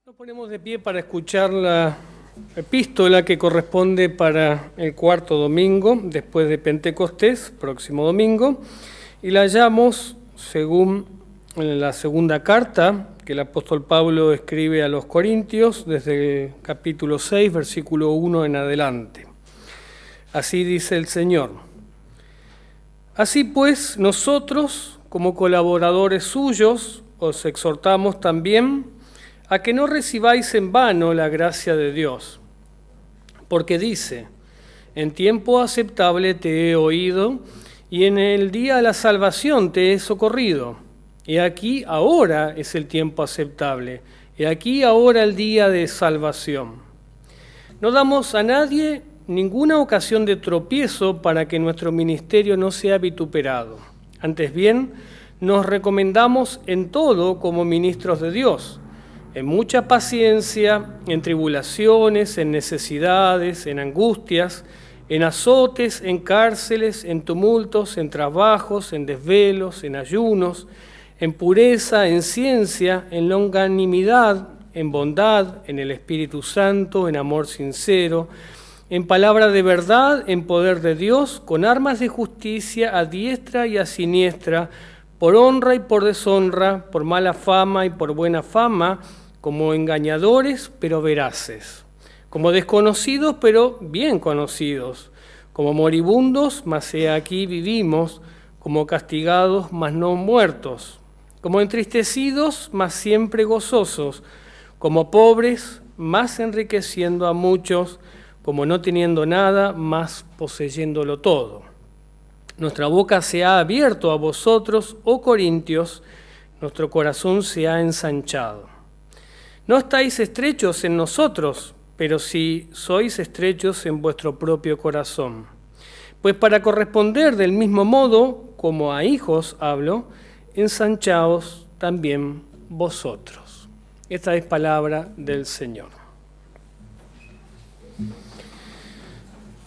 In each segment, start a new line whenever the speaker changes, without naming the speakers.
Nos ponemos de pie para escuchar la epístola que corresponde para el cuarto domingo, después de Pentecostés, próximo domingo, y la hallamos según la segunda carta que el apóstol Pablo escribe a los Corintios, desde el capítulo 6, versículo 1 en adelante. Así dice el Señor: Así pues, nosotros, como colaboradores suyos, os exhortamos también a que no recibáis en vano la gracia de Dios. Porque dice: en tiempo aceptable te he oído, y en el día de la salvación te he socorrido. He aquí ahora es el tiempo aceptable, he aquí ahora el día de salvación. No damos a nadie ninguna ocasión de tropiezo para que nuestro ministerio no sea vituperado. Antes bien, nos recomendamos en todo como ministros de Dios, en mucha paciencia, en tribulaciones, en necesidades, en angustias, en azotes, en cárceles, en tumultos, en trabajos, en desvelos, en ayunos, en pureza, en ciencia, en longanimidad, en bondad, en el Espíritu Santo, en amor sincero, en palabra de verdad, en poder de Dios, con armas de justicia a diestra y a siniestra, por honra y por deshonra, por mala fama y por buena fama, como engañadores pero veraces, como desconocidos pero bien conocidos, como moribundos, mas he aquí vivimos, como castigados, mas no muertos, como entristecidos, mas siempre gozosos, como pobres, mas enriqueciendo a muchos, como no teniendo nada, mas poseyéndolo todo. Nuestra boca se ha abierto a vosotros, oh Corintios, nuestro corazón se ha ensanchado. No estáis estrechos en nosotros, pero sí sois estrechos en vuestro propio corazón. Pues para corresponder del mismo modo, como a hijos hablo, ensanchaos también vosotros. Esta es palabra del Señor.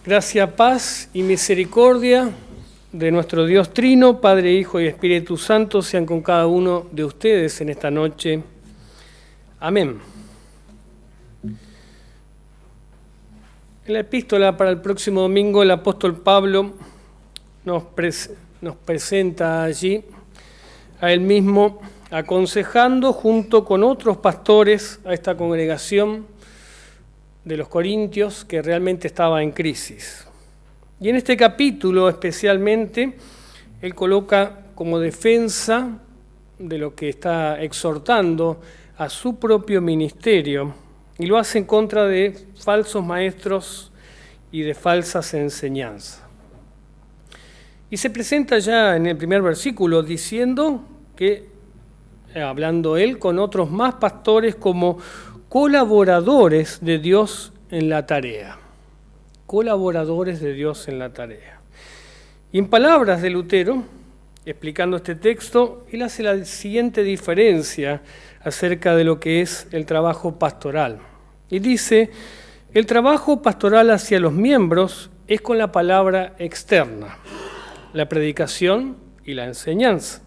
Gracia, paz y misericordia de nuestro Dios Trino, Padre, Hijo y Espíritu Santo, sean con cada uno de ustedes en esta noche. Amén. En la epístola para el próximo domingo, el apóstol Pablo nos presenta allí a él mismo aconsejando junto con otros pastores a esta congregación de los Corintios que realmente estaba en crisis. Y en este capítulo especialmente, él coloca como defensa de lo que está exhortando a su propio ministerio, y lo hace en contra de falsos maestros y de falsas enseñanzas. Y se presenta ya en el primer versículo diciendo que, hablando él con otros más pastores como colaboradores de Dios en la tarea. Colaboradores de Dios en la tarea. Y en palabras de Lutero, explicando este texto, él hace la siguiente diferencia acerca de lo que es el trabajo pastoral. Y dice: el trabajo pastoral hacia los miembros es con la palabra externa, la predicación y la enseñanza.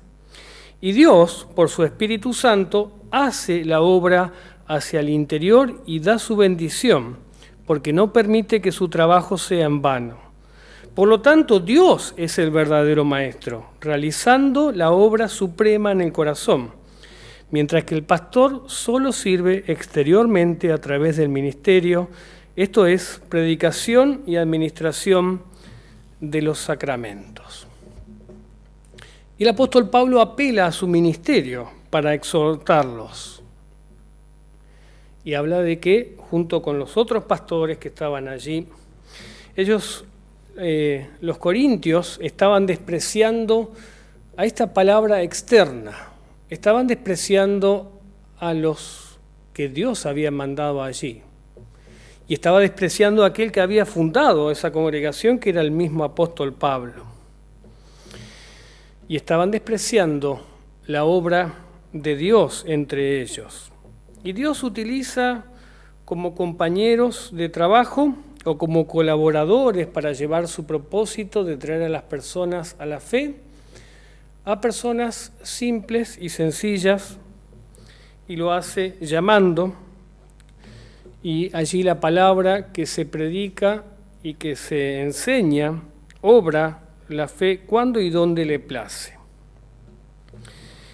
Y Dios, por su Espíritu Santo, hace la obra hacia el interior y da su bendición, porque no permite que su trabajo sea en vano. Por lo tanto, Dios es el verdadero maestro, realizando la obra suprema en el corazón, mientras que el pastor solo sirve exteriormente a través del ministerio, esto es, predicación y administración de los sacramentos. Y el apóstol Pablo apela a su ministerio para exhortarlos. Y habla de que, junto con los otros pastores que estaban allí, ellos, los corintios, estaban despreciando a esta palabra externa. Estaban despreciando a los que Dios había mandado allí. Y estaba despreciando a aquel que había fundado esa congregación, que era el mismo apóstol Pablo. Y estaban despreciando la obra de Dios entre ellos. Y Dios utiliza como compañeros de trabajo o como colaboradores para llevar su propósito de traer a las personas a la fe, a personas simples y sencillas, y lo hace llamando y allí la palabra que se predica y que se enseña obra la fe cuando y donde le place.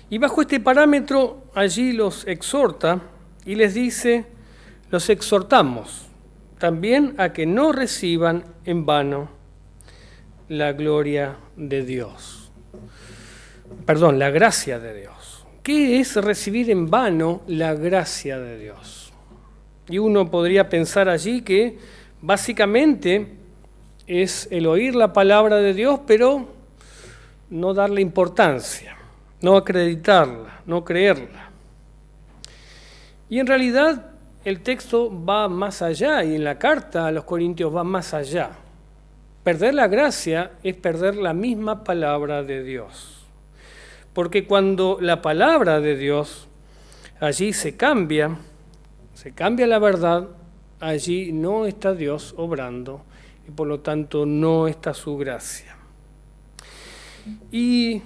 Y bajo este parámetro allí los exhorta y les dice, los exhortamos también a que no reciban en vano la gloria de Dios. Perdón, la gracia de Dios. ¿Qué es recibir en vano la gracia de Dios? Y uno podría pensar allí que básicamente es el oír la palabra de Dios, pero no darle importancia, no acreditarla, no creerla. Y en realidad el texto va más allá, y en la carta a los Corintios va más allá. Perder la gracia es perder la misma palabra de Dios. Porque cuando la palabra de Dios allí se cambia la verdad, allí no está Dios obrando y por lo tanto no está su gracia. Y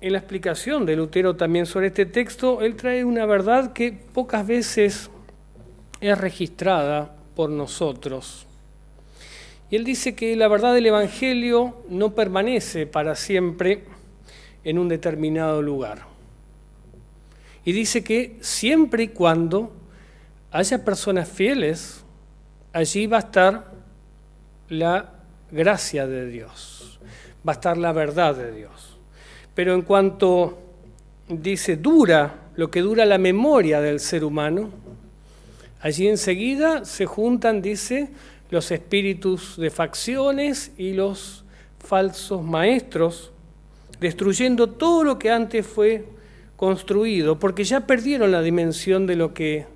en la explicación de Lutero también sobre este texto, él trae una verdad que pocas veces es registrada por nosotros. Y él dice que la verdad del Evangelio no permanece para siempre en un determinado lugar. Y dice que siempre y cuando haya personas fieles, allí va a estar la gracia de Dios, va a estar la verdad de Dios. Pero en cuanto, dice, dura lo que dura la memoria del ser humano, allí enseguida se juntan, dice, los espíritus de facciones y los falsos maestros, destruyendo todo lo que antes fue construido, porque ya perdieron la dimensión de lo que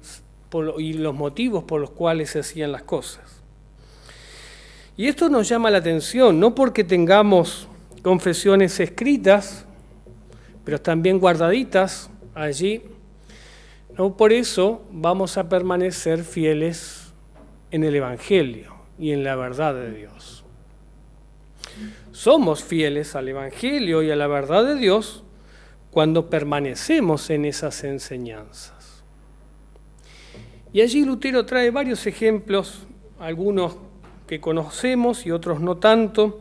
y los motivos por los cuales se hacían las cosas. Y esto nos llama la atención, no porque tengamos confesiones escritas, pero también guardaditas allí, no por eso vamos a permanecer fieles en el Evangelio y en la verdad de Dios. Somos fieles al Evangelio y a la verdad de Dios cuando permanecemos en esas enseñanzas. Y allí Lutero trae varios ejemplos, algunos que conocemos y otros no tanto,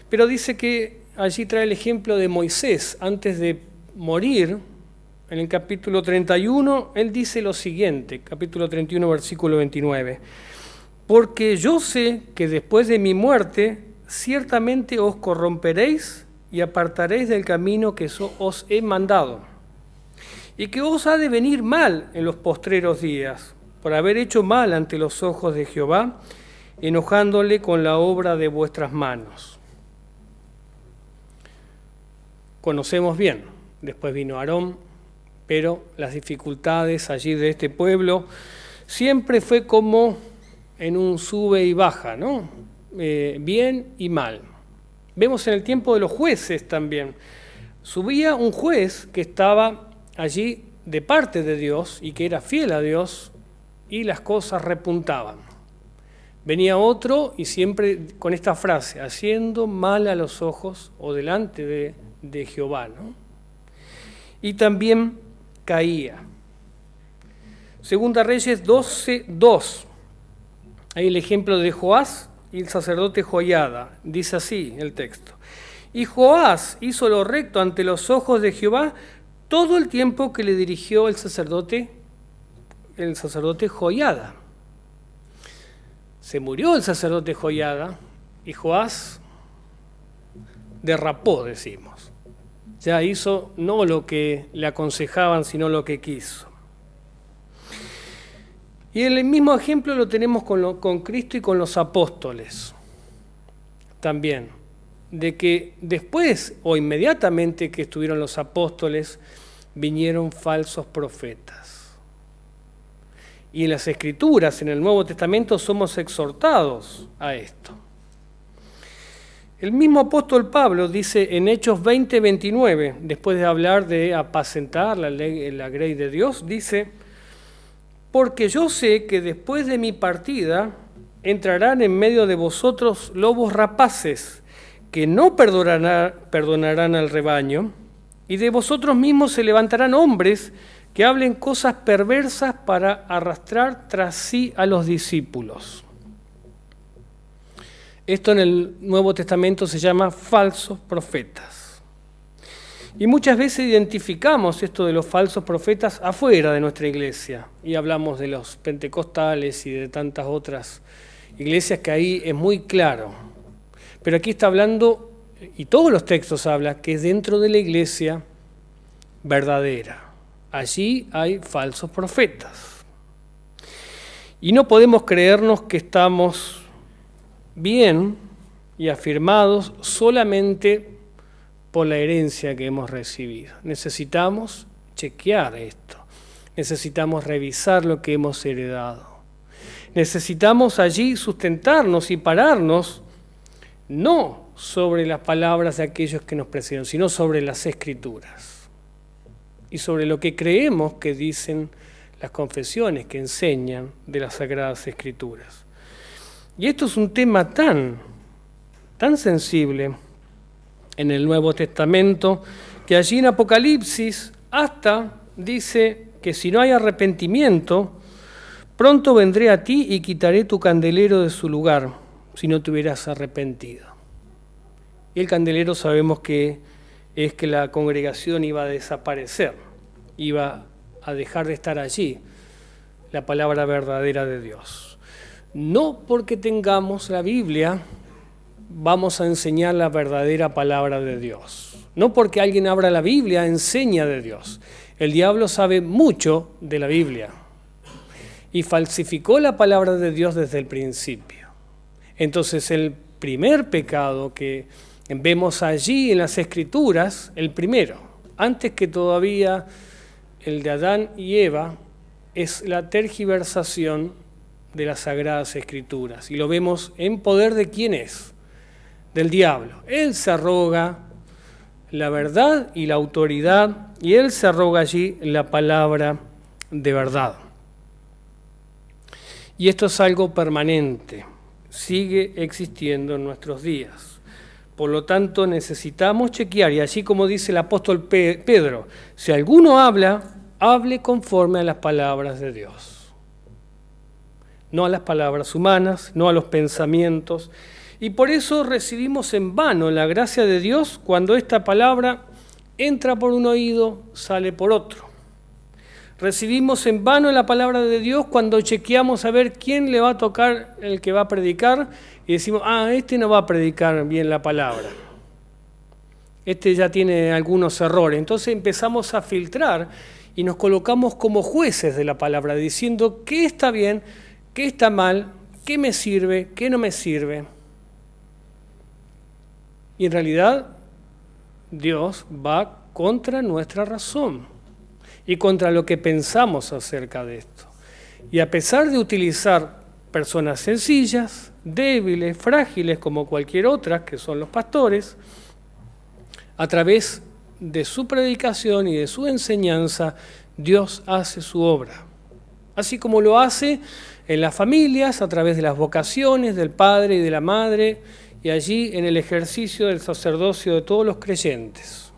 pero dice que allí trae el ejemplo de Moisés. Antes de morir, en el capítulo 31, él dice lo siguiente, capítulo 31, versículo 29. Porque yo sé que después de mi muerte, ciertamente os corromperéis y apartaréis del camino que os he mandado, y que os ha de venir mal en los postreros días, por haber hecho mal ante los ojos de Jehová, enojándole con la obra de vuestras manos. Conocemos bien, después vino Aarón, pero las dificultades allí de este pueblo siempre fue como en un sube y baja, ¿no? Bien y mal. Vemos en el tiempo de los jueces también. Subía un juez que estaba allí de parte de Dios y que era fiel a Dios y las cosas repuntaban. Venía otro y siempre con esta frase, haciendo mal a los ojos o delante de Jehová, ¿no? Y también caía. Segunda Reyes 12:2. Hay el ejemplo de Joás y el sacerdote Joiada. Dice así el texto. Y Joás hizo lo recto ante los ojos de Jehová todo el tiempo que le dirigió el sacerdote Joiada. Se murió el sacerdote Joiada y Joás derrapó, decimos. Ya hizo no lo que le aconsejaban, sino lo que quiso. Y el mismo ejemplo lo tenemos con Cristo y con los apóstoles también, de que después o inmediatamente que estuvieron los apóstoles, vinieron falsos profetas. Y en las Escrituras, en el Nuevo Testamento, somos exhortados a esto. El mismo apóstol Pablo dice en Hechos 20:29, después de hablar de apacentar la grey de Dios, dice: porque yo sé que después de mi partida entrarán en medio de vosotros lobos rapaces, que no perdonarán al rebaño, y de vosotros mismos se levantarán hombres que hablen cosas perversas para arrastrar tras sí a los discípulos. Esto en el Nuevo Testamento se llama falsos profetas. Y muchas veces identificamos esto de los falsos profetas afuera de nuestra iglesia. Y hablamos de los pentecostales y de tantas otras iglesias que ahí es muy claro. Pero aquí está hablando, y todos los textos hablan, que es dentro de la iglesia verdadera. Allí hay falsos profetas. Y no podemos creernos que estamos bien y afirmados solamente por la herencia que hemos recibido. Necesitamos chequear esto. Necesitamos revisar lo que hemos heredado. Necesitamos allí sustentarnos y pararnos no sobre las palabras de aquellos que nos precedieron, sino sobre las Escrituras y sobre lo que creemos que dicen las confesiones que enseñan de las Sagradas Escrituras. Y esto es un tema tan sensible en el Nuevo Testamento, que allí en Apocalipsis hasta dice que si no hay arrepentimiento, pronto vendré a ti y quitaré tu candelero de su lugar, si no te hubieras arrepentido. Y el candelero sabemos que es que la congregación iba a desaparecer, iba a dejar de estar allí, la palabra verdadera de Dios. No porque tengamos la Biblia vamos a enseñar la verdadera palabra de Dios. No porque alguien abra la Biblia enseña de Dios. El diablo sabe mucho de la Biblia y falsificó la palabra de Dios desde el principio. Entonces el primer pecado que vemos allí en las Escrituras, el primero, antes que todavía el de Adán y Eva, es la tergiversación de las Sagradas Escrituras. Y lo vemos en poder de quién es, del diablo. Él se arroga la verdad y la autoridad, y él se arroga allí la palabra de verdad. Y esto es algo permanente, sigue existiendo en nuestros días. Por lo tanto, necesitamos chequear, y así como dice el apóstol Pedro, si alguno habla, hable conforme a las palabras de Dios. No a las palabras humanas, no a los pensamientos. Y por eso recibimos en vano la gracia de Dios cuando esta palabra entra por un oído, sale por otro. Recibimos en vano la palabra de Dios cuando chequeamos a ver quién le va a tocar el que va a predicar y decimos, este no va a predicar bien la palabra. Este ya tiene algunos errores. Entonces empezamos a filtrar y nos colocamos como jueces de la palabra, diciendo qué está bien, qué está mal, qué me sirve, qué no me sirve. Y en realidad Dios va contra nuestra razón y contra lo que pensamos acerca de esto. Y a pesar de utilizar personas sencillas, débiles, frágiles como cualquier otra, que son los pastores, a través de su predicación y de su enseñanza, Dios hace su obra. Así como lo hace en las familias, a través de las vocaciones del padre y de la madre, y allí en el ejercicio del sacerdocio de todos los creyentes.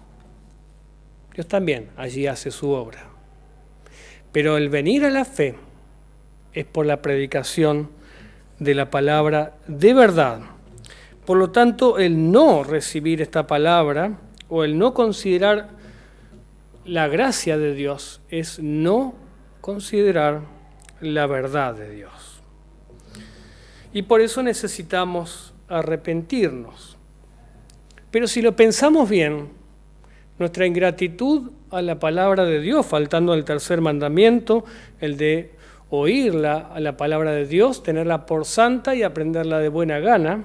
Dios también allí hace su obra. Pero el venir a la fe es por la predicación de la palabra de verdad. Por lo tanto, el no recibir esta palabra o el no considerar la gracia de Dios es no considerar la verdad de Dios. Y por eso necesitamos arrepentirnos. Pero si lo pensamos bien, nuestra ingratitud a la palabra de Dios, faltando el tercer mandamiento, el de oírla a la palabra de Dios, tenerla por santa y aprenderla de buena gana,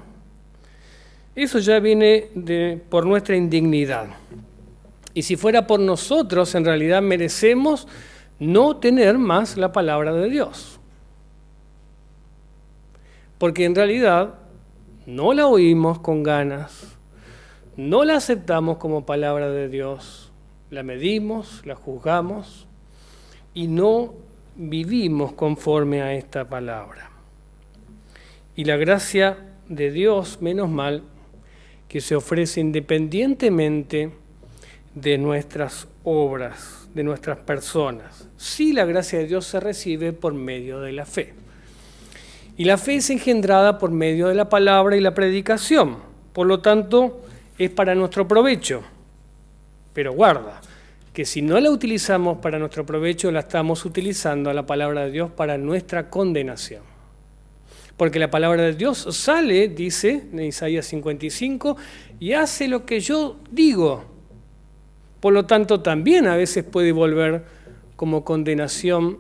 eso ya viene por nuestra indignidad. Y si fuera por nosotros, en realidad merecemos no tener más la palabra de Dios. Porque en realidad no la oímos con ganas, no la aceptamos como palabra de Dios, la medimos, la juzgamos y no vivimos conforme a esta palabra. Y la gracia de Dios, menos mal, que se ofrece independientemente de nuestras obras, de nuestras personas. Sí, la gracia de Dios se recibe por medio de la fe. Y la fe es engendrada por medio de la palabra y la predicación. Por lo tanto, es para nuestro provecho. Pero guarda, que si no la utilizamos para nuestro provecho, la estamos utilizando a la palabra de Dios para nuestra condenación. Porque la palabra de Dios sale, dice en Isaías 55, y hace lo que yo digo. Por lo tanto, también a veces puede volver como condenación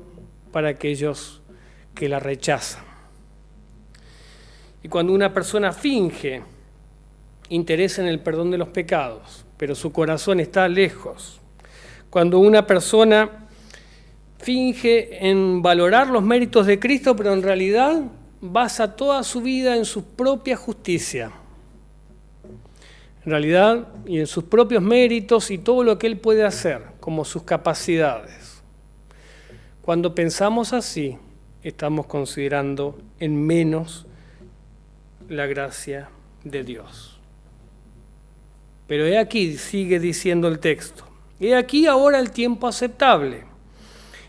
para aquellos que la rechazan. Y cuando una persona finge interés en el perdón de los pecados, pero su corazón está lejos, cuando una persona finge en valorar los méritos de Cristo, pero en realidad basa toda su vida en su propia justicia, en realidad, y en sus propios méritos y todo lo que él puede hacer, como sus capacidades. Cuando pensamos así, estamos considerando en menos la gracia de Dios. Pero he aquí, sigue diciendo el texto, he aquí ahora el tiempo aceptable,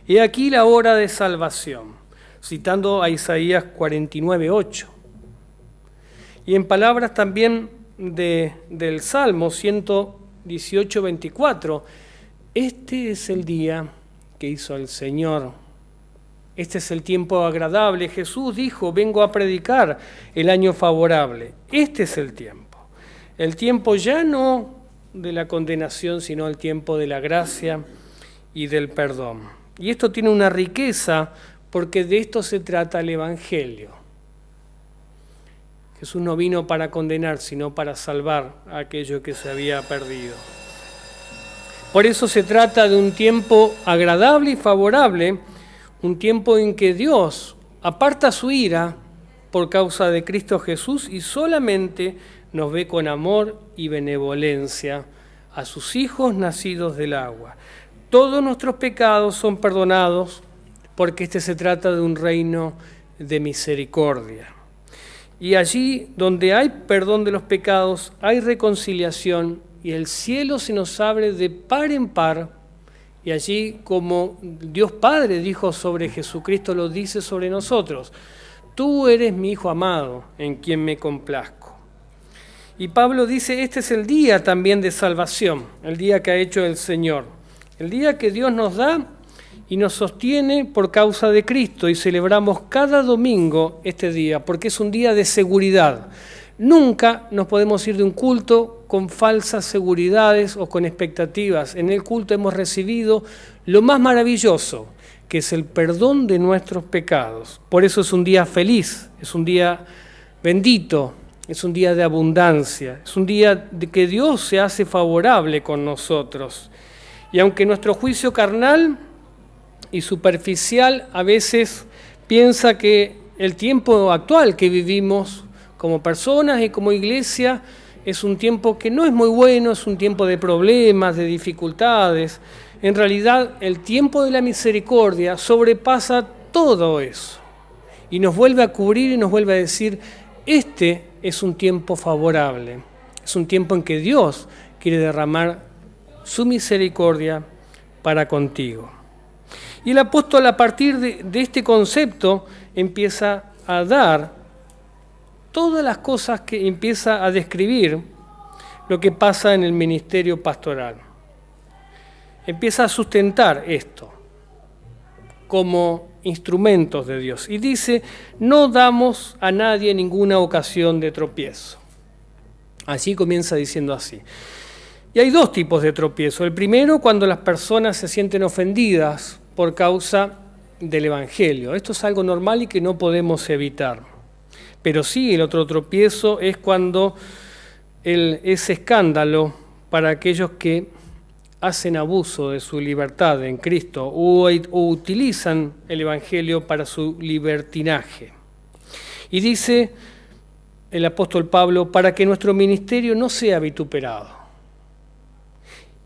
he aquí la hora de salvación, citando a Isaías 49:8. Y en palabras también del Salmo 118:24, este es el día que hizo el Señor. Este es el tiempo agradable. Jesús dijo, vengo a predicar el año favorable. Este es el tiempo. El tiempo ya no de la condenación, sino el tiempo de la gracia y del perdón. Y esto tiene una riqueza porque de esto se trata el Evangelio. Jesús no vino para condenar, sino para salvar a aquello que se había perdido. Por eso se trata de un tiempo agradable y favorable, un tiempo en que Dios aparta su ira por causa de Cristo Jesús y solamente nos ve con amor y benevolencia a sus hijos nacidos del agua. Todos nuestros pecados son perdonados porque se trata de un reino de misericordia. Y allí donde hay perdón de los pecados, hay reconciliación y el cielo se nos abre de par en par. Y allí, como Dios Padre dijo sobre Jesucristo, lo dice sobre nosotros. Tú eres mi Hijo amado, en quien me complazco. Y Pablo dice, este es el día también de salvación, el día que ha hecho el Señor. El día que Dios nos da y nos sostiene por causa de Cristo. Y celebramos cada domingo este día, porque es un día de seguridad. Nunca nos podemos ir de un culto con falsas seguridades o con expectativas. En el culto hemos recibido lo más maravilloso, que es el perdón de nuestros pecados. Por eso es un día feliz, es un día bendito, es un día de abundancia, es un día de que Dios se hace favorable con nosotros. Y aunque nuestro juicio carnal y superficial a veces piensa que el tiempo actual que vivimos como personas y como iglesia es un tiempo que no es muy bueno, es un tiempo de problemas, de dificultades. En realidad, el tiempo de la misericordia sobrepasa todo eso y nos vuelve a cubrir y nos vuelve a decir, este es un tiempo favorable, es un tiempo en que Dios quiere derramar su misericordia para contigo. Y el apóstol, a partir de este concepto, empieza a dar todas las cosas que empieza a describir lo que pasa en el ministerio pastoral. Empieza a sustentar esto como instrumentos de Dios. Y dice, no damos a nadie ninguna ocasión de tropiezo. Así comienza diciendo así. Y hay dos tipos de tropiezo. El primero, cuando las personas se sienten ofendidas por causa del Evangelio. Esto es algo normal y que no podemos evitar. Pero sí, el otro tropiezo es cuando ese escándalo para aquellos que hacen abuso de su libertad en Cristo o utilizan el Evangelio para su libertinaje. Y dice el apóstol Pablo, para que nuestro ministerio no sea vituperado.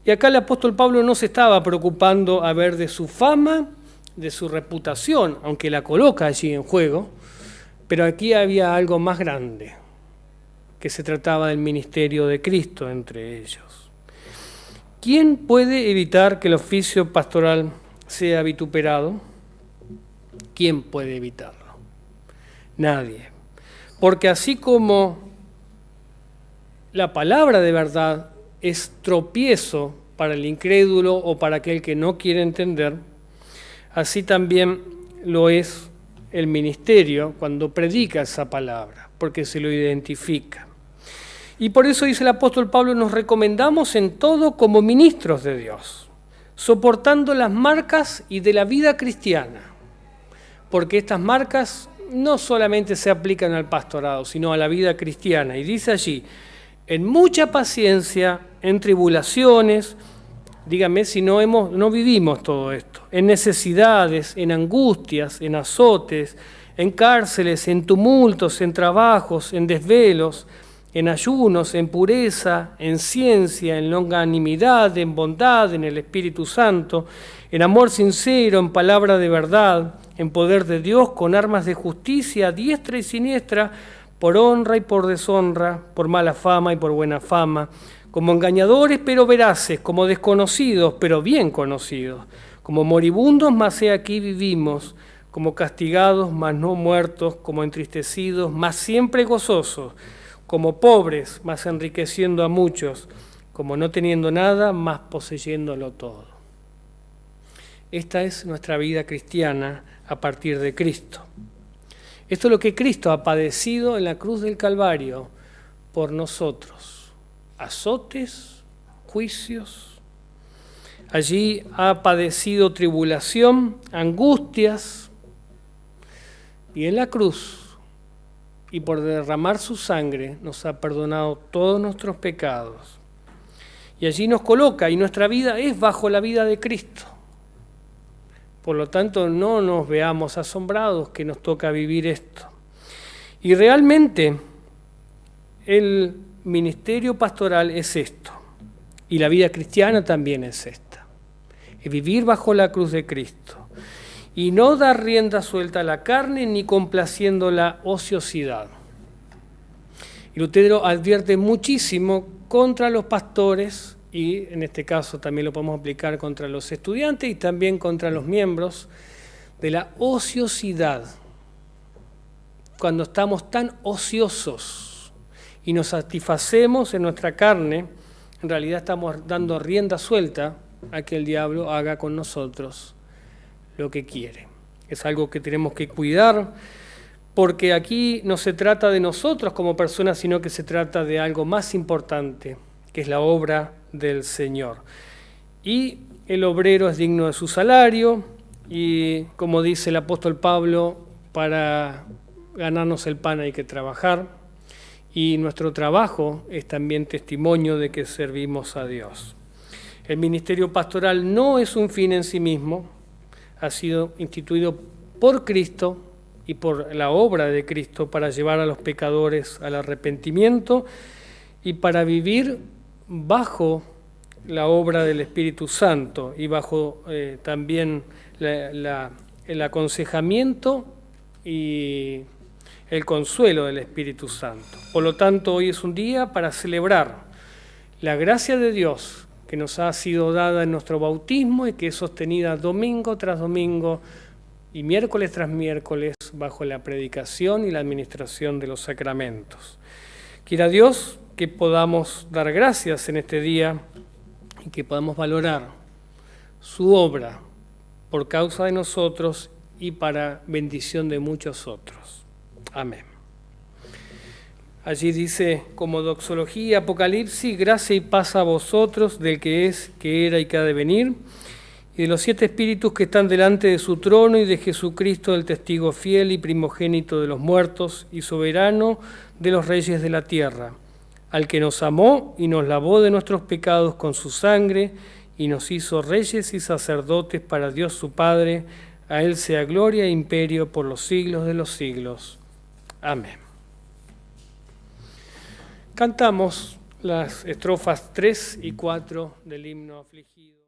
Y acá el apóstol Pablo no se estaba preocupando a ver de su fama, de su reputación, aunque la coloca allí en juego, pero aquí había algo más grande, que se trataba del ministerio de Cristo entre ellos. ¿Quién puede evitar que el oficio pastoral sea vituperado? ¿Quién puede evitarlo? Nadie. Porque así como la palabra de verdad es tropiezo para el incrédulo o para aquel que no quiere entender, así también lo es el ministerio cuando predica esa palabra, porque se lo identifica. Y por eso dice el apóstol Pablo, nos recomendamos en todo como ministros de Dios, soportando las marcas y de la vida cristiana, porque estas marcas no solamente se aplican al pastorado, sino a la vida cristiana. Y dice allí, en mucha paciencia, en tribulaciones, dígame si no vivimos todo esto, en necesidades, en angustias, en azotes, en cárceles, en tumultos, en trabajos, en desvelos, en ayunos, en pureza, en ciencia, en longanimidad, en bondad, en el Espíritu Santo, en amor sincero, en palabra de verdad, en poder de Dios, con armas de justicia, diestra y siniestra, por honra y por deshonra, por mala fama y por buena fama, como engañadores pero veraces, como desconocidos pero bien conocidos, como moribundos, mas he aquí vivimos, como castigados, mas no muertos, como entristecidos, mas siempre gozosos, como pobres, mas enriqueciendo a muchos, como no teniendo nada, mas poseyéndolo todo. Esta es nuestra vida cristiana a partir de Cristo. Esto es lo que Cristo ha padecido en la cruz del Calvario por nosotros. Azotes, juicios. Allí ha padecido tribulación, angustias, y en la cruz, y por derramar su sangre, nos ha perdonado todos nuestros pecados. Y allí nos coloca, y nuestra vida es bajo la vida de Cristo. Por lo tanto, no nos veamos asombrados que nos toca vivir esto. Y realmente, el ministerio pastoral es esto, y la vida cristiana también es esta, es vivir bajo la cruz de Cristo. Y no dar rienda suelta a la carne ni complaciendo la ociosidad. Y Lutero advierte muchísimo contra los pastores, y en este caso también lo podemos aplicar contra los estudiantes y también contra los miembros, de la ociosidad. Cuando estamos tan ociosos y nos satisfacemos en nuestra carne, en realidad estamos dando rienda suelta a que el diablo haga con nosotros lo que quiere. Es algo que tenemos que cuidar, porque aquí no se trata de nosotros como personas, sino que se trata de algo más importante, que es la obra del Señor. Y el obrero es digno de su salario, y como dice el apóstol Pablo, para ganarnos el pan hay que trabajar, y nuestro trabajo es también testimonio de que servimos a Dios. El ministerio pastoral no es un fin en sí mismo, ha sido instituido por Cristo y por la obra de Cristo para llevar a los pecadores al arrepentimiento y para vivir bajo la obra del Espíritu Santo y bajo también el aconsejamiento y el consuelo del Espíritu Santo. Por lo tanto, hoy es un día para celebrar la gracia de Dios que nos ha sido dada en nuestro bautismo y que es sostenida domingo tras domingo y miércoles tras miércoles bajo la predicación y la administración de los sacramentos. Quiera Dios que podamos dar gracias en este día y que podamos valorar su obra por causa de nosotros y para bendición de muchos otros. Amén. Allí dice, como doxología, Apocalipsis, gracia y paz a vosotros, del que es, que era y que ha de venir, y de los 7 espíritus que están delante de su trono, y de Jesucristo, el testigo fiel y primogénito de los muertos, y soberano de los reyes de la tierra, al que nos amó y nos lavó de nuestros pecados con su sangre, y nos hizo reyes y sacerdotes para Dios su Padre. A él sea gloria e imperio por los siglos de los siglos. Amén. Cantamos las estrofas 3 y 4 del himno afligido.